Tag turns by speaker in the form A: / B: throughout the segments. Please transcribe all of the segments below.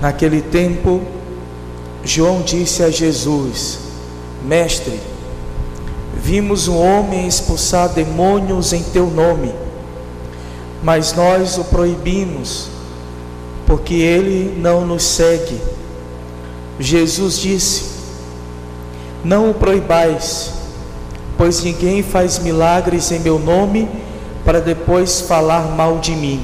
A: Naquele tempo, João disse a Jesus: Mestre, vimos um homem expulsar demônios em teu nome, mas nós o proibimos, porque ele não nos segue. Jesus disse: Não o proibais, pois ninguém faz milagres em meu nome para depois falar mal de mim.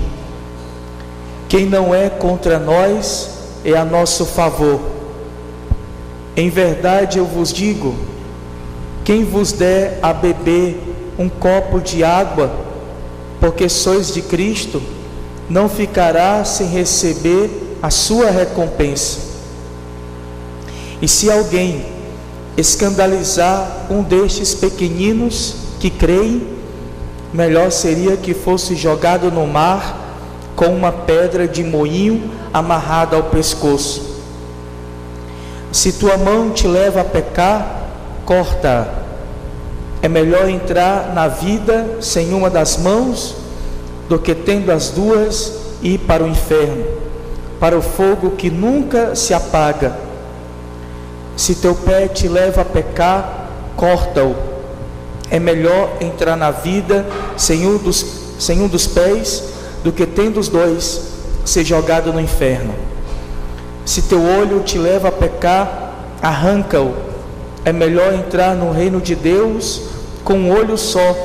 A: Quem não é contra nós é a nosso favor. Em verdade eu vos digo, quem vos der a beber um copo de água, porque sois de Cristo, não ficará sem receber a sua recompensa. E se alguém escandalizar um destes pequeninos que creem, melhor seria que fosse jogado no mar com uma pedra de moinho amarrada ao pescoço. Se tua mão te leva a pecar, corta-a. É melhor entrar na vida sem uma das mãos do que tendo as duas ir para o inferno, para o fogo que nunca se apaga. Se teu pé te leva a pecar, corta-o. É melhor entrar na vida sem um dos pés do que tendo os dois ser jogado no inferno. Se teu olho te leva a pecar, arranca-o. É melhor entrar no reino de Deus com um olho só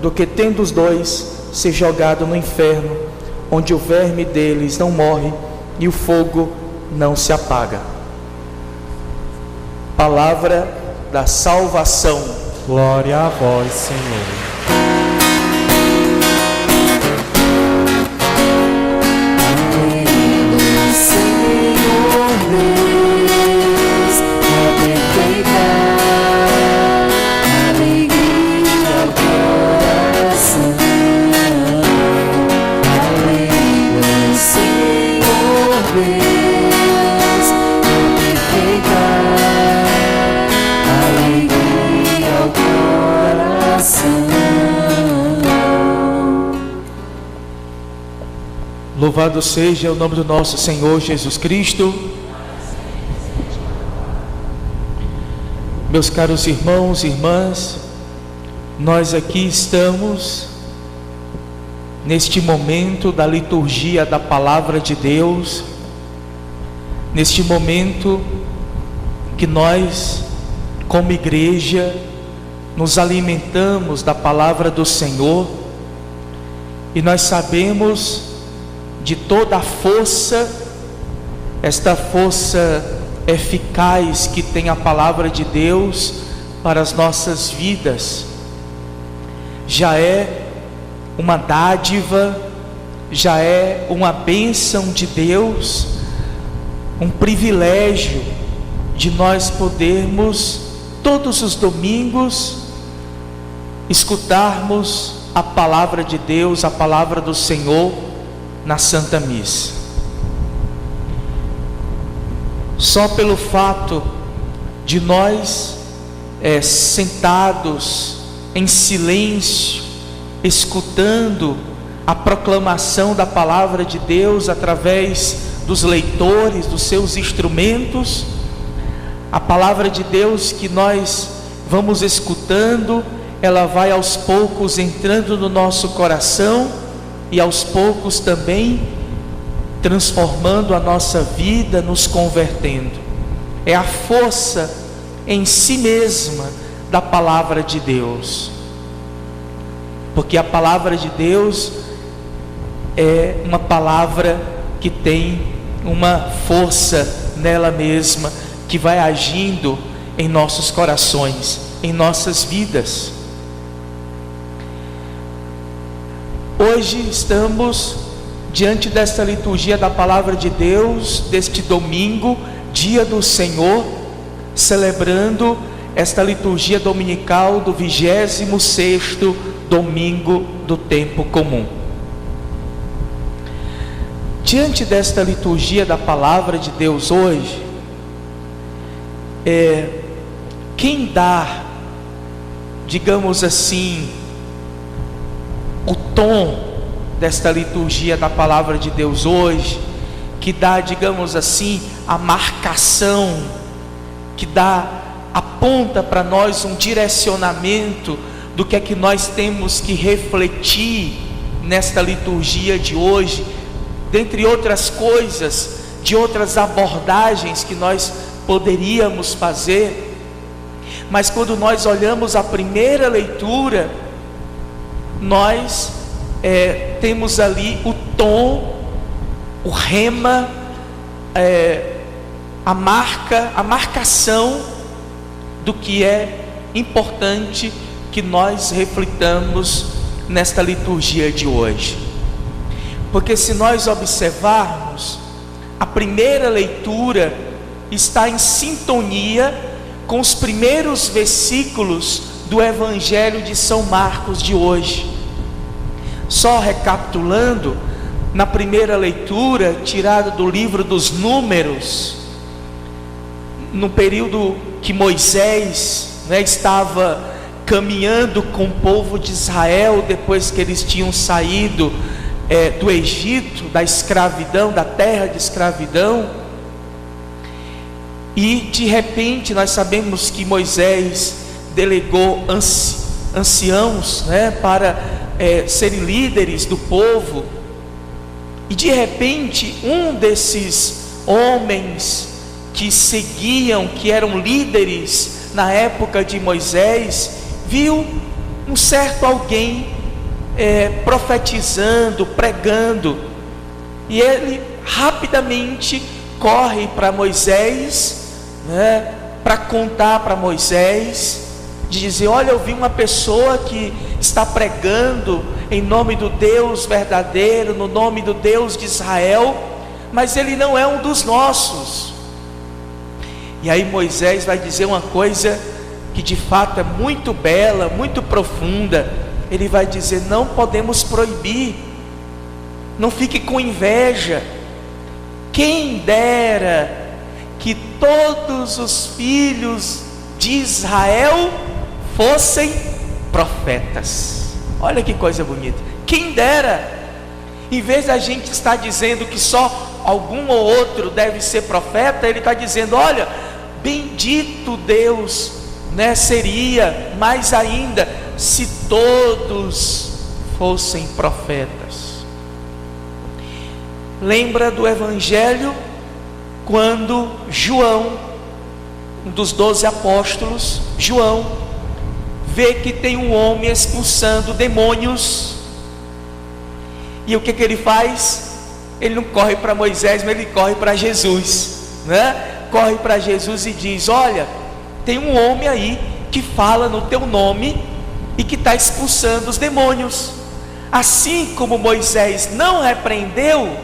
A: do que tendo os dois ser jogado no inferno, onde o verme deles não morre e o fogo não se apaga. Palavra da salvação.
B: Glória a vós, Senhor.
A: Louvado seja o nome do nosso Senhor Jesus Cristo. Meus caros irmãos e irmãs, nós aqui estamos neste momento da liturgia da Palavra de Deus, neste momento que nós, como igreja, nos alimentamos da Palavra do Senhor, e nós sabemos de toda a força, esta força eficaz que tem a Palavra de Deus para as nossas vidas. Já é uma dádiva, já é uma bênção de Deus, um privilégio de nós podermos todos os domingos escutarmos a Palavra de Deus, a Palavra do Senhor na Santa Missa. Só pelo fato de nós sentados em silêncio, escutando a proclamação da Palavra de Deus através dos leitores, dos seus instrumentos, a Palavra de Deus que nós vamos escutando, ela vai aos poucos entrando no nosso coração e aos poucos também transformando a nossa vida, nos convertendo. É a força em si mesma da Palavra de Deus, porque a Palavra de Deus é uma palavra que tem uma força nela mesma, que vai agindo em nossos corações, em nossas vidas. Hoje estamos diante desta liturgia da Palavra de Deus, deste domingo, dia do Senhor, celebrando esta liturgia dominical do 26º domingo do tempo comum. Diante desta liturgia da Palavra de Deus hoje, quem dá, digamos assim, o tom desta liturgia da Palavra de Deus hoje, que dá, digamos assim, a marcação, que aponta para nós um direcionamento do que é que nós temos que refletir nesta liturgia de hoje, dentre outras coisas, de outras abordagens que nós poderíamos fazer. Mas quando nós olhamos a primeira leitura, nós temos ali o tom, o rema, a marcação do que é importante que nós reflitamos nesta liturgia de hoje. Porque se nós observarmos, a primeira leitura está em sintonia com os primeiros versículos do Evangelho de São Marcos de hoje. Só recapitulando, na primeira leitura, tirada do livro dos Números, no período que Moisés estava caminhando com o povo de Israel, depois que eles tinham saído do Egito, da escravidão, da terra de escravidão, e de repente nós sabemos que Moisés delegou anciãos para serem líderes do povo, e de repente um desses homens que seguiam, que eram líderes na época de Moisés, viu um certo alguém profetizando, pregando, e ele rapidamente corre para Moisés, para contar para Moisés, de dizer: olha, eu vi uma pessoa que está pregando em nome do Deus verdadeiro, no nome do Deus de Israel, mas ele não é um dos nossos. E aí Moisés vai dizer uma coisa que de fato é muito bela, muito profunda. Ele vai dizer: não podemos proibir, não fique com inveja. Quem dera que todos os filhos de Israel fossem profetas. Olha que coisa bonita. Quem dera. Em vez da gente estar dizendo que só algum ou outro deve ser profeta, ele está dizendo: olha, bendito Deus, seria mais ainda se todos fossem profetas. Lembra do Evangelho quando João, um dos 12 apóstolos, João, vê que tem um homem expulsando demônios, e o que ele faz? Ele não corre para Moisés, mas ele corre para Jesus, corre para Jesus e diz: olha, tem um homem aí que fala no teu nome e que está expulsando os demônios. Assim como Moisés não repreendeu,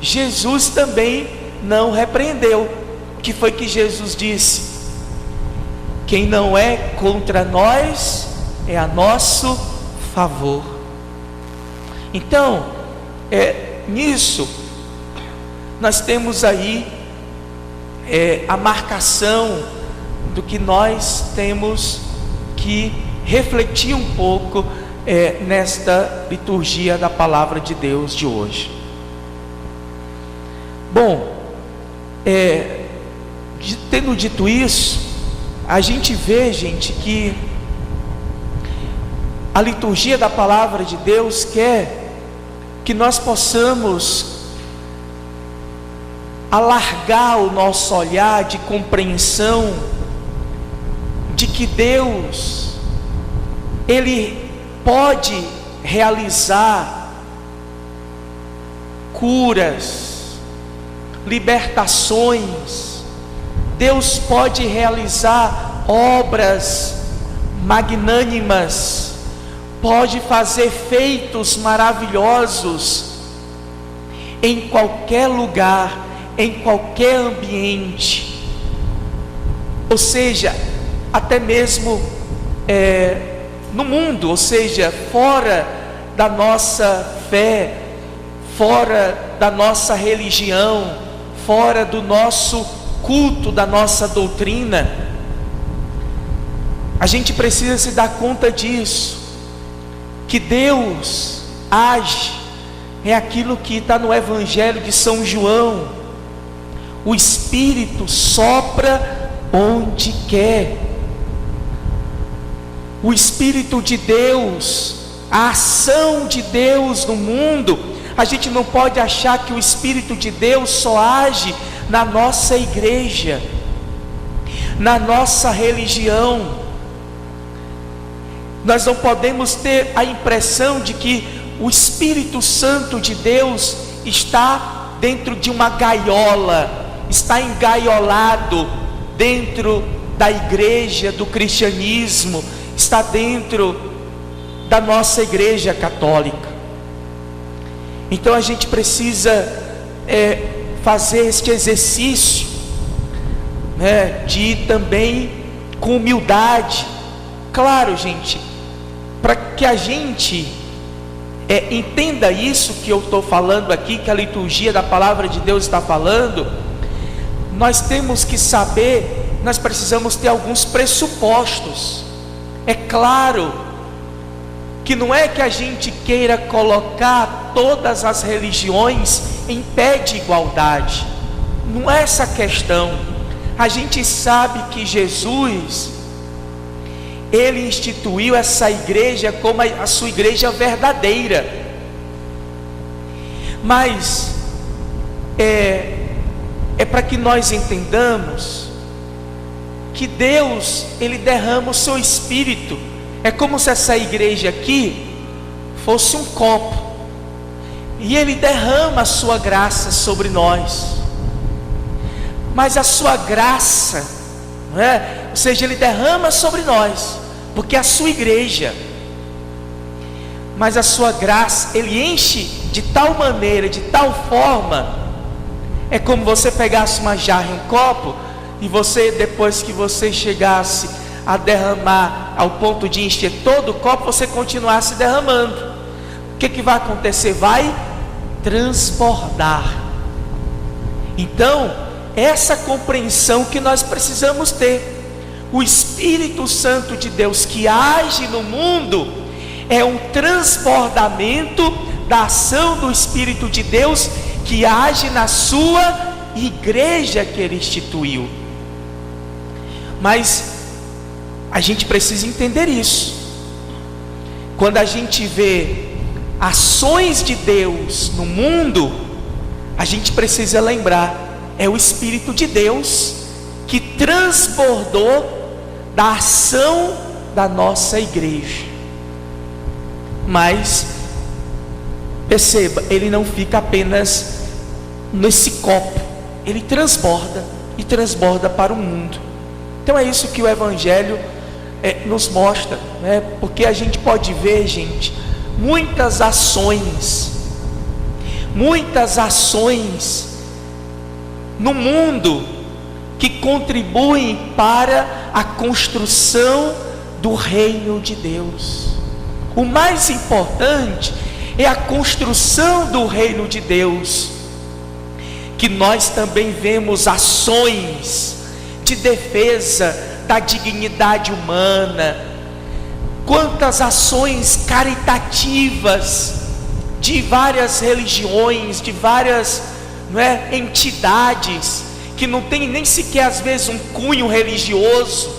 A: Jesus também não repreendeu. O que foi que Jesus disse? Quem não é contra nós é a nosso favor. Então, nisso nós temos aí a marcação do que nós temos que refletir um pouco nesta liturgia da palavra de Deus de hoje. Bom, tendo dito isso, a gente vê, gente, que a liturgia da palavra de Deus quer que nós possamos alargar o nosso olhar de compreensão de que Deus, Ele pode realizar curas, libertações. Deus pode realizar obras magnânimas, pode fazer feitos maravilhosos em qualquer lugar, em qualquer ambiente, ou seja, até mesmo no mundo, ou seja, fora da nossa fé, fora da nossa religião, fora do nosso culto, da nossa doutrina. A gente precisa se dar conta disso, que Deus age é aquilo que está no Evangelho de São João: o Espírito sopra onde quer. O Espírito de Deus, a ação de Deus no mundo, a gente não pode achar que o Espírito de Deus só age na nossa igreja, na nossa religião. Nós não podemos ter a impressão de que o Espírito Santo de Deus está dentro de uma gaiola, está engaiolado dentro da igreja, do cristianismo, está dentro da nossa igreja católica. Então a gente precisa fazer este exercício, de ir também com humildade. Claro, gente, para que a gente entenda isso que eu estou falando aqui, que a liturgia da palavra de Deus está falando, nós temos que saber, nós precisamos ter alguns pressupostos. É claro que não é que a gente queira colocar todas as religiões em pé de igualdade, não é essa a questão. A gente sabe que Jesus, Ele instituiu essa igreja como a sua igreja verdadeira, mas é para que nós entendamos que Deus, Ele derrama o seu Espírito. É como se essa igreja aqui fosse um copo, e Ele derrama a sua graça sobre nós. Mas a sua graça, ou seja, Ele derrama sobre nós, porque é a sua igreja. Mas a sua graça, Ele enche de tal maneira, de tal forma. É como você pegasse uma jarra e um copo, e você, depois que você chegasse a derramar ao ponto de encher todo o copo, você continuasse derramando. O que vai acontecer? Vai transbordar. Então, essa compreensão que nós precisamos ter. O Espírito Santo de Deus que age no mundo é um transbordamento da ação do Espírito de Deus que age na sua igreja que Ele instituiu. Mas a gente precisa entender isso. Quando a gente vê ações de Deus no mundo, a gente precisa lembrar: é o Espírito de Deus que transbordou da ação da nossa igreja. Mas perceba, Ele não fica apenas nesse copo, Ele transborda e transborda para o mundo. Então é isso que o Evangelho nos mostra, porque a gente pode ver, gente, muitas ações no mundo que contribuem para a construção do reino de Deus. O mais importante é a construção do reino de Deus, que nós também vemos ações de defesa da dignidade humana. Quantas ações caritativas de várias religiões, de várias entidades que não tem nem sequer às vezes um cunho religioso,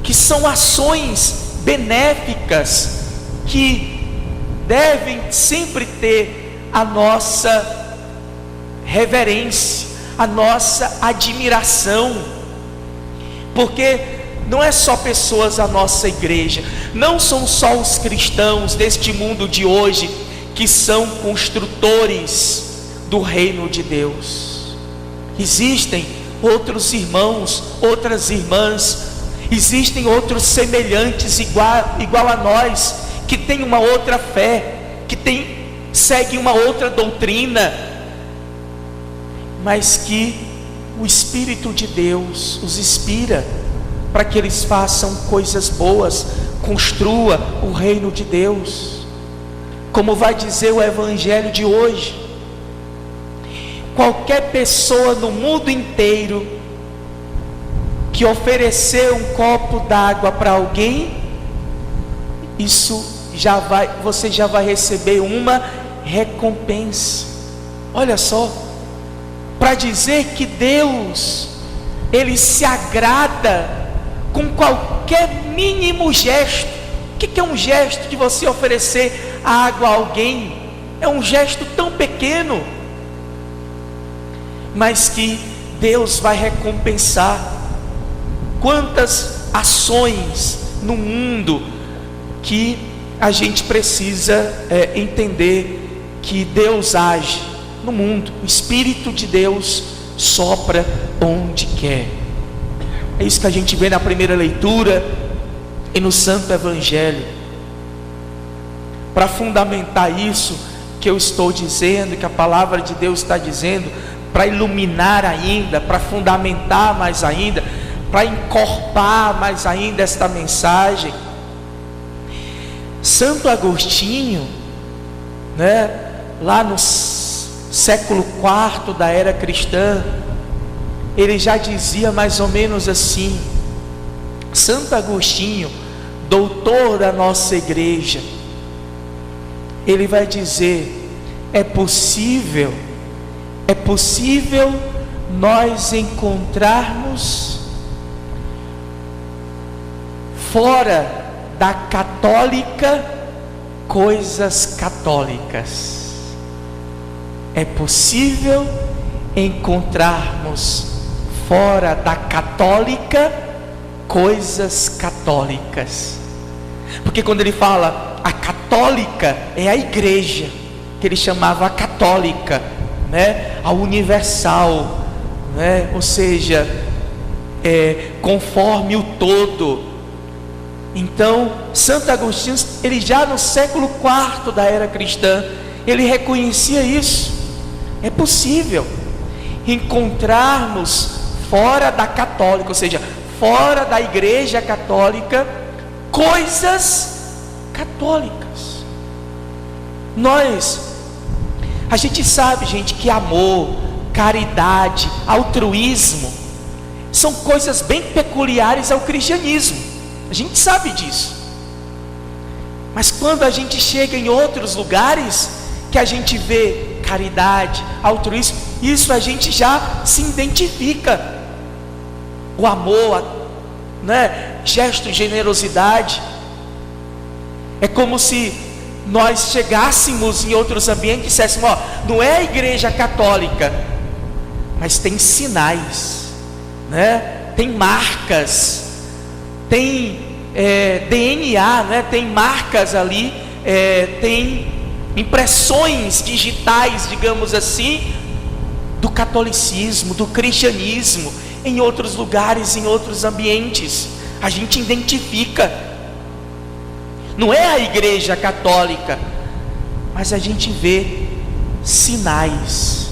A: que são ações benéficas que devem sempre ter a nossa reverência, a nossa admiração, porque não é só pessoas da nossa igreja, não são só os cristãos deste mundo de hoje que são construtores do reino de Deus. Existem outros irmãos, outras irmãs, existem outros semelhantes igual a nós, que têm uma outra fé, que seguem uma outra doutrina, mas que o Espírito de Deus os inspira para que eles façam coisas boas, construa o reino de Deus. Como vai dizer o Evangelho de hoje, qualquer pessoa no mundo inteiro que oferecer um copo d'água para alguém, você já vai receber uma recompensa. Olha só, para dizer que Deus, Ele se agrada com qualquer mínimo gesto. O que é um gesto de você oferecer água a alguém? É um gesto tão pequeno, mas que Deus vai recompensar. Quantas ações no mundo que a gente precisa entender que Deus age no mundo. O Espírito de Deus sopra onde quer. É isso que a gente vê na primeira leitura e no Santo Evangelho. Para fundamentar isso que eu estou dizendo, que a palavra de Deus está dizendo, para iluminar ainda, para fundamentar mais ainda, para encorpar mais ainda esta mensagem, Santo Agostinho, lá no século IV da era cristã, ele já dizia mais ou menos assim. Santo Agostinho, doutor da nossa igreja, ele vai dizer: é possível nós encontrarmos fora da católica coisas católicas. É possível encontrarmos fora da católica coisas católicas. Porque quando ele fala a católica, é a igreja, que ele chamava a católica, a universal, ou seja, conforme o todo. Então, Santo Agostinho, ele já no século IV da era cristã, ele reconhecia isso. É possível encontrarmos fora da católica, ou seja, fora da igreja católica, coisas católicas. A gente sabe, gente, que amor, caridade, altruísmo são coisas bem peculiares ao cristianismo. A gente sabe disso. Mas quando a gente chega em outros lugares que a gente vê caridade, altruísmo, isso a gente já se identifica. O amor, gesto de generosidade. É como se nós chegássemos em outros ambientes e disséssemos: não é a igreja católica, mas tem sinais, tem marcas, tem DNA, tem marcas ali, tem impressões digitais, digamos assim, do catolicismo, do cristianismo, em outros lugares, em outros ambientes. A gente identifica. Não é a igreja católica, mas a gente vê sinais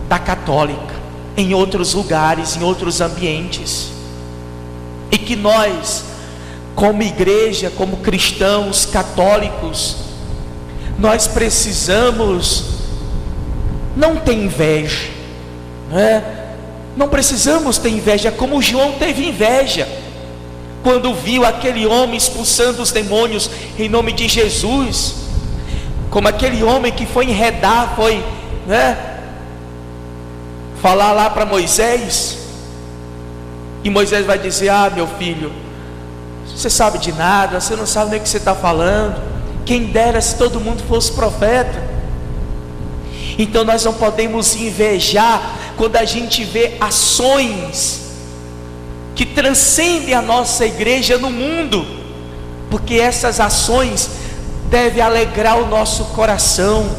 A: da católica em outros lugares, em outros ambientes. E que nós, como igreja, como cristãos católicos, nós precisamos não ter inveja, não precisamos ter inveja, como João teve inveja quando viu aquele homem expulsando os demônios em nome de Jesus, como aquele homem que foi enredar, falar lá para Moisés, e Moisés vai dizer: meu filho, você sabe de nada, você não sabe nem o que você está falando, quem dera se todo mundo fosse profeta. Então nós não podemos invejar quando a gente vê ações que transcendem a nossa igreja no mundo, porque essas ações devem alegrar o nosso coração.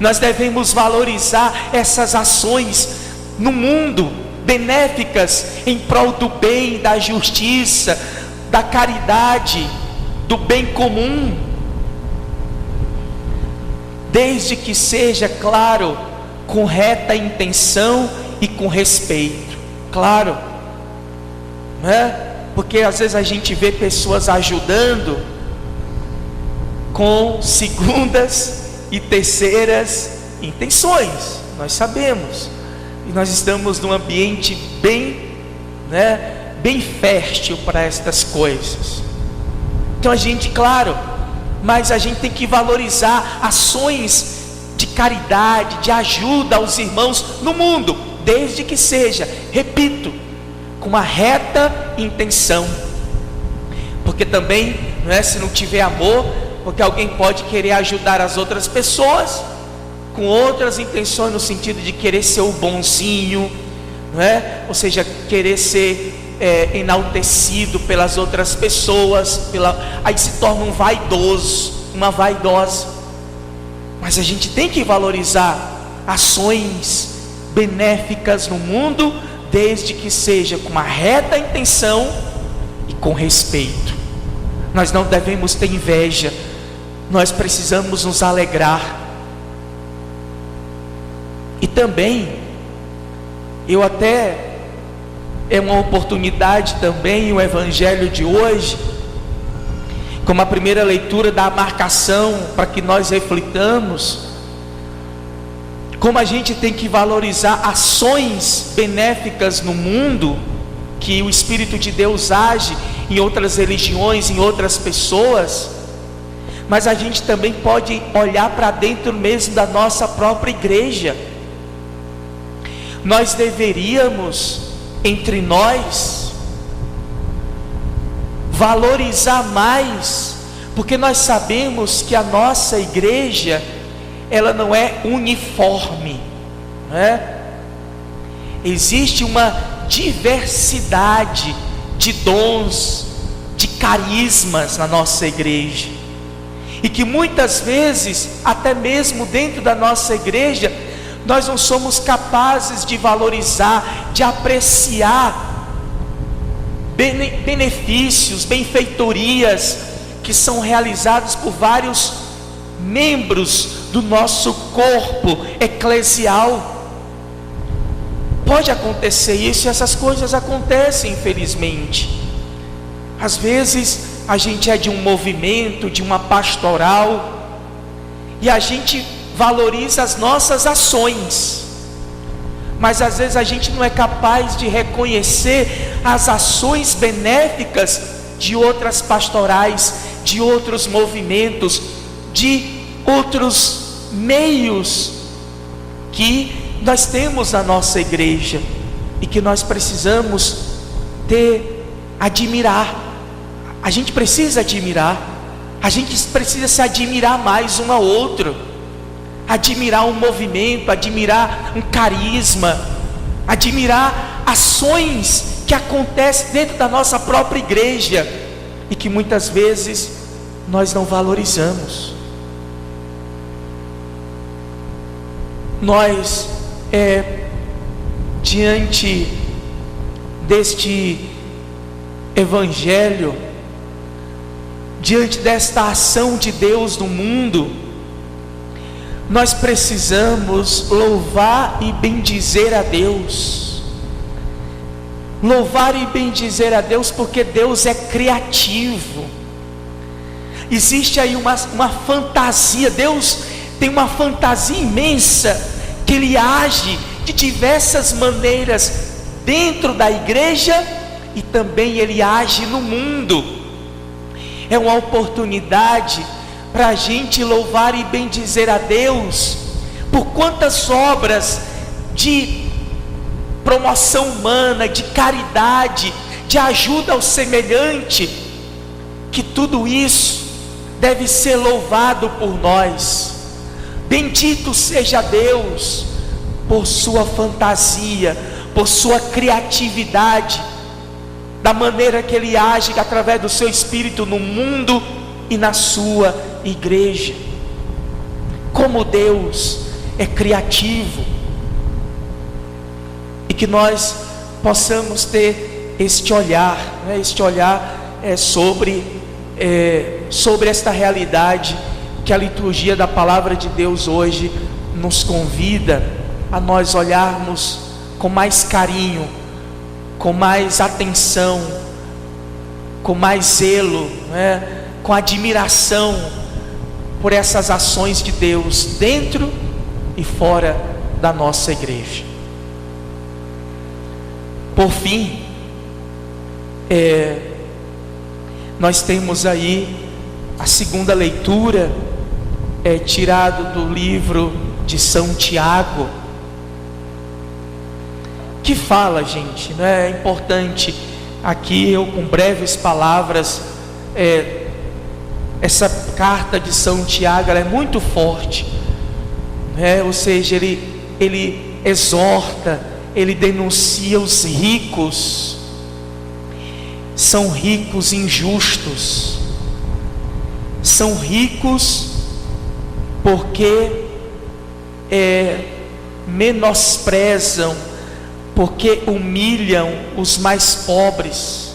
A: Nós devemos valorizar essas ações no mundo, benéficas, em prol do bem, da justiça, da caridade, do bem comum, desde que seja, claro, com reta intenção e com respeito, claro, porque às vezes a gente vê pessoas ajudando com segundas e terceiras intenções, nós sabemos, e nós estamos num ambiente bem bem fértil para estas coisas. Então a gente, claro, mas a gente tem que valorizar ações de caridade, de ajuda aos irmãos no mundo, desde que seja, repito, com uma reta intenção. Porque também, não é, se não tiver amor, porque alguém pode querer ajudar as outras pessoas com outras intenções, no sentido de querer ser o bonzinho, não é? Ou seja, querer ser enaltecido pelas outras pessoas, aí se torna um vaidoso, uma vaidosa. Mas a gente tem que valorizar ações benéficas no mundo, desde que seja com uma reta intenção e com respeito. Nós não devemos ter inveja, nós precisamos nos alegrar. E também, é uma oportunidade também o evangelho de hoje, como a primeira leitura da marcação, para que nós reflitamos como a gente tem que valorizar ações benéficas no mundo, que o Espírito de Deus age em outras religiões, em outras pessoas, mas a gente também pode olhar para dentro mesmo da nossa própria igreja. Nós deveríamos, entre nós, valorizar mais, porque nós sabemos que a nossa igreja, ela não é uniforme, não é? Existe uma diversidade de dons, de carismas na nossa igreja, e que muitas vezes, até mesmo dentro da nossa igreja, nós não somos capazes de valorizar, de apreciar benefícios, benfeitorias que são realizados por vários membros do nosso corpo eclesial. Pode acontecer isso, e essas coisas acontecem, infelizmente. Às vezes a gente é de um movimento, de uma pastoral, e a gente valoriza as nossas ações, mas às vezes a gente não é capaz de reconhecer as ações benéficas de outras pastorais, de outros movimentos, de outros meios que nós temos na nossa igreja, e que nós precisamos admirar. A gente precisa admirar, a gente precisa se admirar mais um ao outro, admirar um movimento, admirar um carisma, admirar ações que acontecem dentro da nossa própria igreja, e que muitas vezes nós não valorizamos. Nós, diante deste evangelho, diante desta ação de Deus no mundo, nós precisamos louvar e bendizer a Deus. Louvar e bendizer a Deus, porque Deus é criativo. Existe aí uma fantasia. Deus tem uma fantasia imensa, que Ele age de diversas maneiras dentro da igreja, e também Ele age no mundo. É uma oportunidade para a gente louvar e bendizer a Deus por quantas obras de promoção humana, de caridade, de ajuda ao semelhante, que tudo isso deve ser louvado por nós. Bendito seja Deus por sua fantasia, por sua criatividade, da maneira que Ele age através do seu Espírito no mundo e na sua igreja. Como Deus é criativo, e que nós possamos ter este olhar, né? Este olhar sobre esta realidade que a liturgia da palavra de Deus hoje nos convida a nós olharmos com mais carinho, com mais atenção, com mais zelo, né? Com admiração por essas ações de Deus dentro e fora da nossa igreja. Por fim, nós temos aí A segunda leitura é tirado do livro de São Tiago, que fala, gente, não é importante aqui eu com breves palavras, essa carta de São Tiago, ela é muito forte, né? Ou seja, ele exorta, ele denuncia os ricos. São ricos injustos, são ricos porque menosprezam, porque humilham os mais pobres.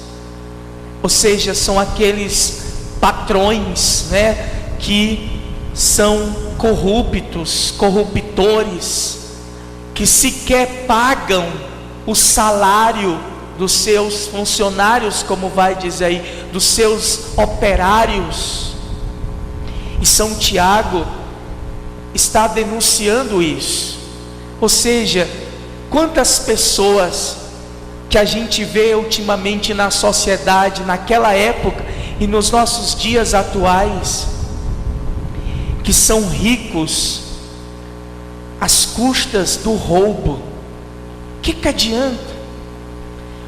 A: Ou seja, são aqueles patrões, né, que são corruptores, que sequer pagam o salário dos seus funcionários, como vai dizer aí, dos seus operários. E São Tiago está denunciando isso. Ou seja, quantas pessoas que a gente vê ultimamente na sociedade, naquela época e nos nossos dias atuais, que são ricos às custas do roubo. O que adianta?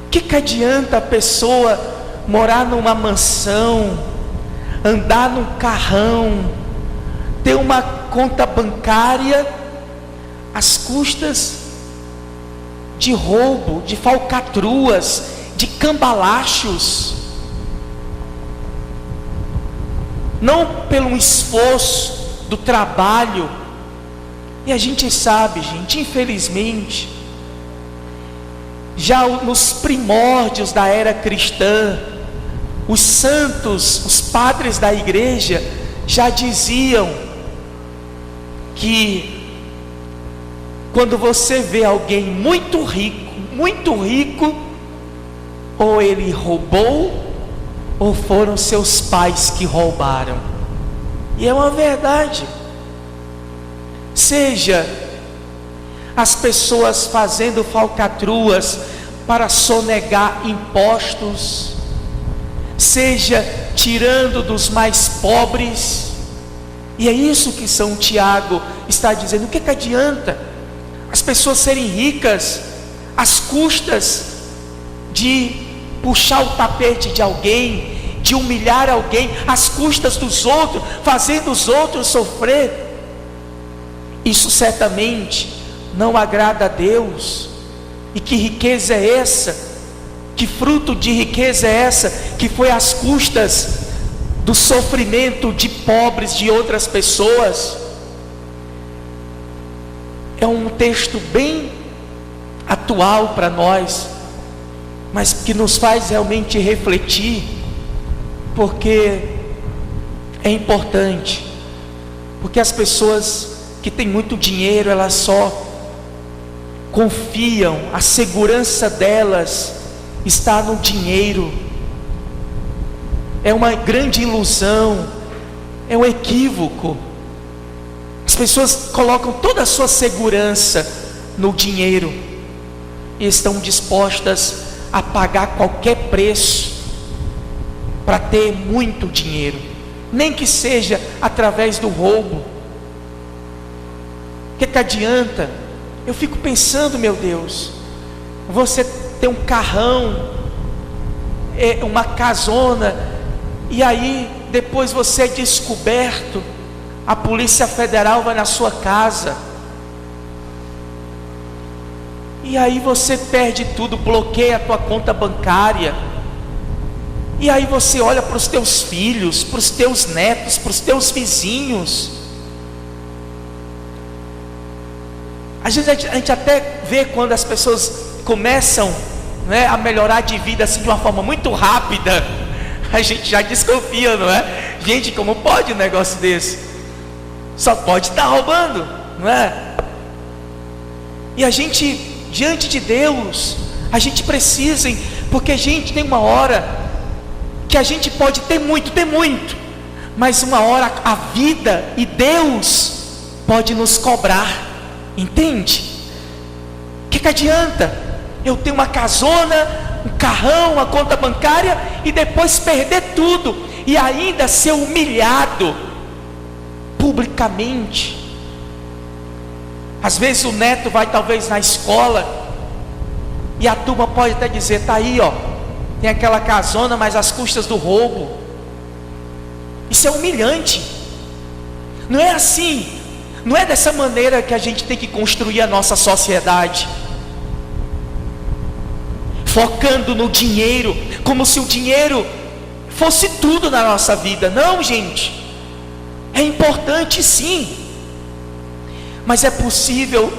A: O que adianta a pessoa morar numa mansão, andar num carrão, ter uma conta bancária às custas de roubo, de falcatruas, de cambalachos? Não pelo esforço do trabalho. E a gente sabe, gente, infelizmente, já nos primórdios da era cristã, os santos, os padres da igreja já diziam que quando você vê alguém muito rico, ou ele roubou, ou foram seus pais que roubaram. E é uma verdade. Seja as pessoas fazendo falcatruas para sonegar impostos, seja tirando dos mais pobres. E é isso que São Tiago está dizendo. O que adianta as pessoas serem ricas às custas de puxar o tapete de alguém, de humilhar alguém, às custas dos outros, fazendo os outros sofrer? Isso certamente não agrada a Deus. E que riqueza é essa? Que fruto de riqueza é essa? Que foi às custas do sofrimento de pobres, de outras pessoas. É um texto bem atual para nós, mas que nos faz realmente refletir, porque é importante. Porque as pessoas que têm muito dinheiro, elas só confiam, a segurança delas está no dinheiro. É uma grande ilusão, é um equívoco. As pessoas colocam toda a sua segurança no dinheiro e estão dispostas a pagar qualquer preço para ter muito dinheiro, nem que seja através do roubo. O que adianta? Eu fico pensando, meu Deus, você tem um carrão, uma casona, e aí depois você é descoberto, a Polícia Federal vai na sua casa, e aí você perde tudo, bloqueia a tua conta bancária, e aí você olha para os teus filhos, para os teus netos, para os teus vizinhos. Às vezes a gente até vê quando as pessoas começam, né, a melhorar de vida assim de uma forma muito rápida, a gente já desconfia, não é? Gente, como pode um negócio desse? Só pode estar roubando, não é? E a gente, diante de Deus, a gente precisa, porque a gente tem uma hora que a gente pode ter muito, mas uma hora a vida e Deus pode nos cobrar. Entende? O que adianta eu ter uma casona, um carrão, uma conta bancária e depois perder tudo? e ainda ser humilhado publicamente. Às vezes o neto vai talvez na escola e a turma pode até dizer: tá aí, ó, tem aquela casona, mas às custas do roubo. Isso é humilhante. Não é assim, não é dessa maneira que a gente tem que construir a nossa sociedade, focando no dinheiro, como se o dinheiro fosse tudo na nossa vida. Não, gente, é importante sim, mas é possível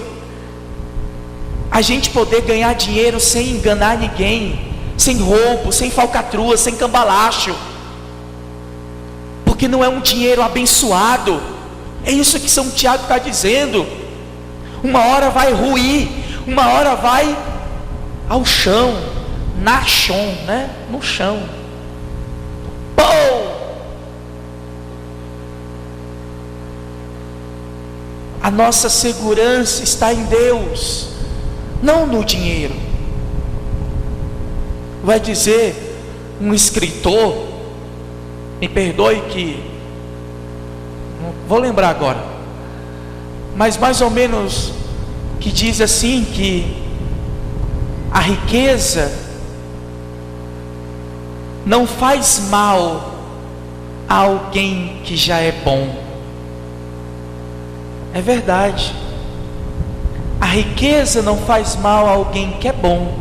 A: a gente poder ganhar dinheiro sem enganar ninguém, sem roubo, sem falcatrua, sem cambalacho, porque não é um dinheiro abençoado. É isso que São Tiago está dizendo. Uma hora vai ruir, uma hora vai ao chão, nachon, né? No chão. Pou! A nossa segurança está em Deus, não no dinheiro. Vai dizer um escritor, me perdoe que não vou lembrar agora, mas mais ou menos que diz assim, que a riqueza não faz mal a alguém que já é bom. É verdade. A riqueza não faz mal a alguém que é bom,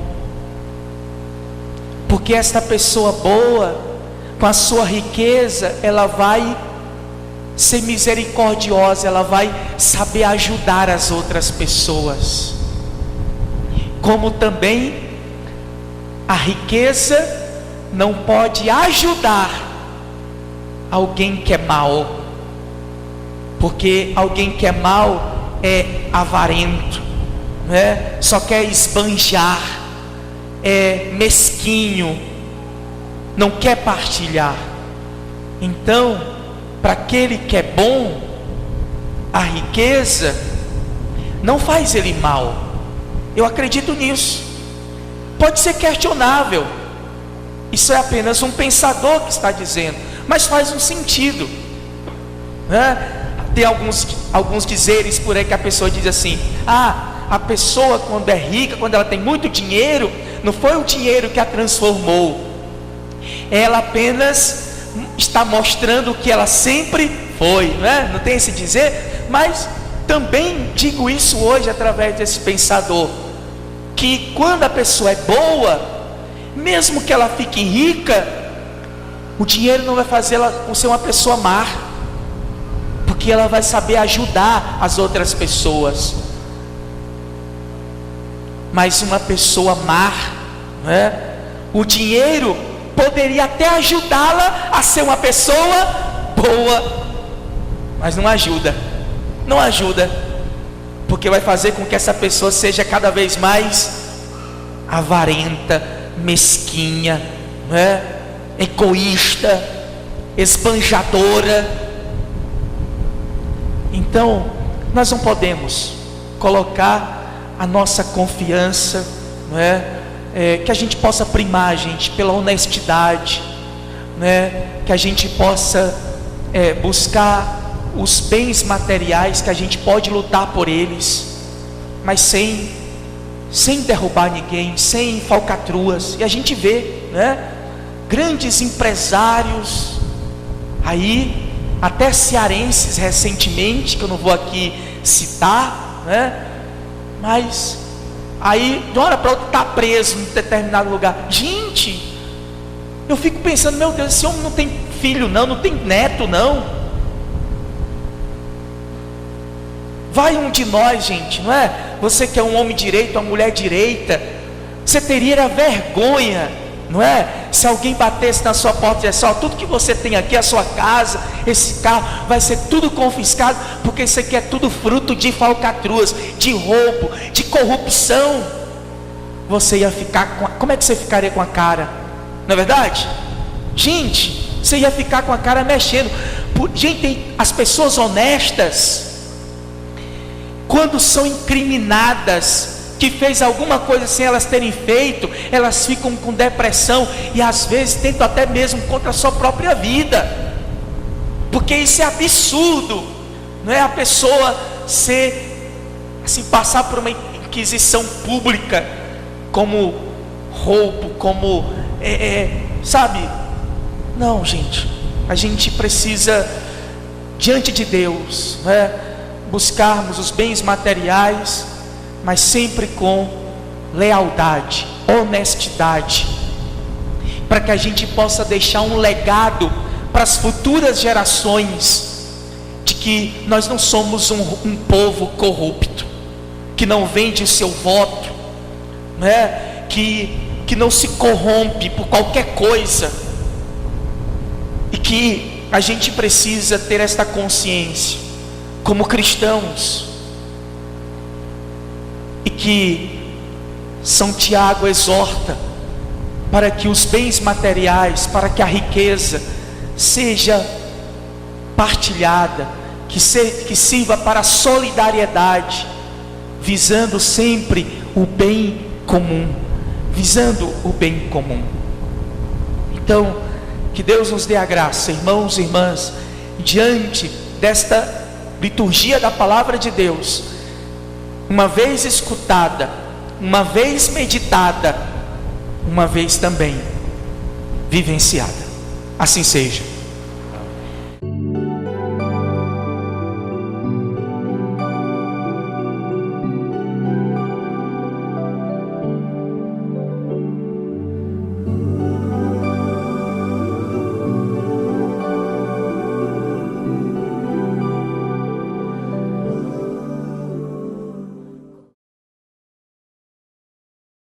A: porque esta pessoa boa, com a sua riqueza, ela vai ser misericordiosa, ela vai saber ajudar as outras pessoas. Como também a riqueza não pode ajudar alguém que é mau, porque alguém que é mau é avarento, né? Só quer esbanjar, é mesquinho, não quer partilhar. Então, para aquele que é bom, a riqueza não faz ele mal. Eu acredito nisso. Pode ser questionável, isso é apenas um pensador que está dizendo, mas faz um sentido, né? Tem alguns dizeres por aí que a pessoa diz assim: a pessoa quando é rica, quando ela tem muito dinheiro, não foi o dinheiro que a transformou, ela apenas está mostrando o que ela sempre foi, né? Não tem esse dizer? Mas também digo isso hoje através desse pensador, que quando a pessoa é boa, mesmo que ela fique rica, o dinheiro não vai fazer ela ser uma pessoa má, porque ela vai saber ajudar as outras pessoas. Mas uma pessoa má, né? O dinheiro poderia até ajudá-la a ser uma pessoa boa, mas não ajuda, não ajuda, porque vai fazer com que essa pessoa seja cada vez mais avarenta, mesquinha, né? Egoísta, esbanjadora. Então, nós não podemos colocar a nossa confiança, não é? Que a gente possa primar, gente, pela honestidade, né? Que a gente possa buscar os bens materiais, que a gente pode lutar por eles, mas sem derrubar ninguém, sem falcatruas. E a gente vê, né? Grandes empresários aí, até cearenses recentemente, que eu não vou aqui citar, né? Mas aí de uma hora para outra está preso em determinado lugar. Gente, eu fico pensando: meu Deus, esse homem não tem filho não, não tem neto não. Vai um de nós, gente, não é? Você que é um homem direito, uma mulher direita, você teria vergonha, não é? Se alguém batesse na sua porta e dissesse: ó, tudo que você tem aqui, a sua casa, esse carro, vai ser tudo confiscado, porque isso aqui é tudo fruto de falcatruas, de roubo, de corrupção. Você ia ficar com como é que você ficaria com a cara? Não é verdade? Gente, você ia ficar com a cara mexendo. Gente, as pessoas honestas, quando são incriminadas que fez alguma coisa sem elas terem feito, elas ficam com depressão e às vezes tentam até mesmo contra a sua própria vida, porque isso é absurdo, não é? A pessoa ser assim, passar por uma inquisição pública como roubo, como sabe? Não, gente, a gente precisa diante de Deus, né, buscarmos os bens materiais, mas sempre com lealdade, honestidade, para que a gente possa deixar um legado para as futuras gerações, de que nós não somos um povo corrupto, que não vende o seu voto, né? que não se corrompe por qualquer coisa, e que a gente precisa ter esta consciência como cristãos, e que São Tiago exorta para que os bens materiais, para que a riqueza seja partilhada, que sirva para a solidariedade, visando sempre o bem comum, visando o bem comum. Então, que Deus nos dê a graça, irmãos e irmãs, diante desta liturgia da palavra de Deus, uma vez escutada, uma vez meditada, uma vez também vivenciada. Assim seja.